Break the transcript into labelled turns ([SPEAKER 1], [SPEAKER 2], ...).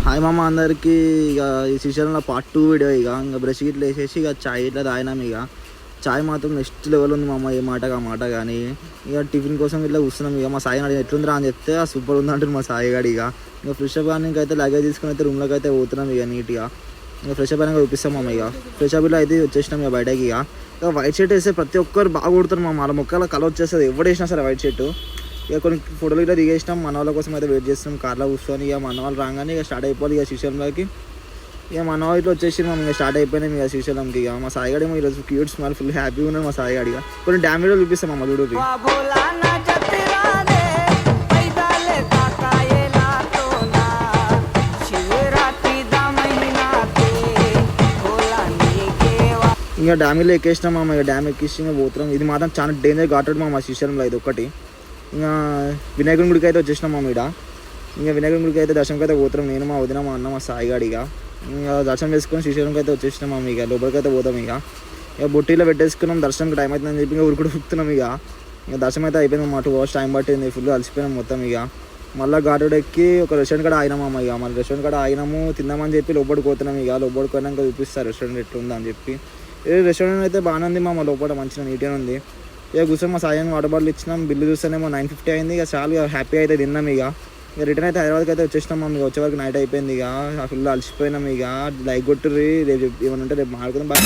[SPEAKER 1] Hi మామ అందరికీ. ఇక ఈ సీజన్లో పార్ట్ 2 వీడియో. ఇంకా బ్రష్ ఇట్లా వేసేసి ఇక చాయ్ ఇట్లా తాగినాం. ఇక చాయ్ మాత్రం నెక్స్ట్ లెవెల్ ఉంది మామ, ఏ మాట ఆ మాట. కానీ ఇక టిఫిన్ కోసం ఇట్లా కూర్చున్నాం. ఇక మా సాయి అడిగి ఎట్లుందిరా అని చెప్తే సూపర్ ఉంది అంటారు మా సాయి గారు. ఇక ఫ్రెష్ అప్ కానీ ఇంకైతే లగేజ్ తీసుకుని అయితే రూమ్లోకి అయితే పోతున్నాం. ఇక నీట్గా ఇంకా ఫ్రెష్ అప్ అయినా చూపిస్తాం మామ. ఇక ఫ్రెష్ అప్ ఇట్లా అయితే వచ్చేసినాం ఇక బయటకి. ఇక వైట్ షర్ట్ వేస్తే ప్రతి ఒక్కరు బాగా కొడుతారు మామ. వాళ్ళ మొక్కల కలర్ వచ్చేస్తుంది ఎవడు వేసినా సరే వైట్ షర్ట్. ఇక కొన్ని ఫోటోలు ఇట్లా దిగేసినాం. మన వాళ్ళ కోసం అయితే వెయిట్ చేస్తున్నాం కార్లో కూర్చొని. ఇక మన వాళ్ళు రాగానే ఇక స్టార్ట్ అయిపోవాలి ఇక శ్రీశైలంలోకి. ఇక మన వాళ్ళు ఇట్లా వచ్చేసి మనం ఇక స్టార్ట్ అయిపోయినాం ఇక శ్రీశైలంకి. ఇక మా సాయి గారు ఈరోజు క్యూట్ స్మైల్ ఫుల్ హ్యాపీగా ఉన్నాడు మా సాయి గారు. కొన్ని డ్యామేజ్ చూపిస్తాం అమ్మ చూడు. ఇంకా డ్యామేజ్లో ఎక్కేసినాం మామ. ఇక డ్యామ్ ఎక్కించి ఇంకా పోతున్నాం. ఇది మాత్రం చాలా డేంజర్ ఘాటెడ్ మా శ్రీశైలంలో ఇది ఒకటి. ఇంకా వినాయకుని గుడికి అయితే వచ్చేసినాం మామ. ఇంకా వినాయకుని గుడికి అయితే దర్శనంకి అయితే పోతున్నాం. నేను మా వదిన మా అన్న మా సాయి గారు. ఇంకా దర్శనం వేసుకొని శ్రీశైలంకి అయితే వచ్చేసినాం మామ. ఇక లోపలికి అయితే పోతాం. ఇక బొట్టిలో పెట్టేసుకున్నాం. దర్శనంకి టైం అవుతుందని చెప్పి ఇంకా ఉరుకుడు ఉరుకుతున్నాం. ఇక దర్శనం అయితే అయిపోయింది మా 2 hours టైం పట్టింది. ఫుల్ అలసిపోయినాం మొత్తం. ఇక మళ్ళీ ఘాటుడు ఎక్కి ఒక రెస్టారెంట్ కూడా ఆగినాం అమ్మ. ఇక మళ్ళీ రెస్టారెంట్ కూడా ఆగినాము తిందామని చెప్పి లోపలికి పోతున్నాం. ఇక లోపలికి పోయినాక చూపిస్తారు రెస్టారెంట్ ఎట్లుందా అని చెప్పి. రెస్టారెంట్ అయితే బాగానే ఉంది మా లోపల మంచిగా నీట్గా ఉంది. ఇక కూర్చొని మా సాయం వాటర్ బాటిల్ ఇచ్చినాం. బిల్లు చూస్తేనేమో 950 అయింది. ఇక చాలా హ్యాపీ అయితే తిన్నాం. ఇక రిటర్న్ అయితే హైదరాబాద్కి అయితే వచ్చేసినాం మేము. వచ్చే వరకు నైట్ అయిపోయింది. ఇక ఫుల్ అలసిపోయినాం. ఇక లైక్ కొట్టుర్రి. రేపు ఏమన్నా ఉంటే రేపు మాట్లాడుకుందాం.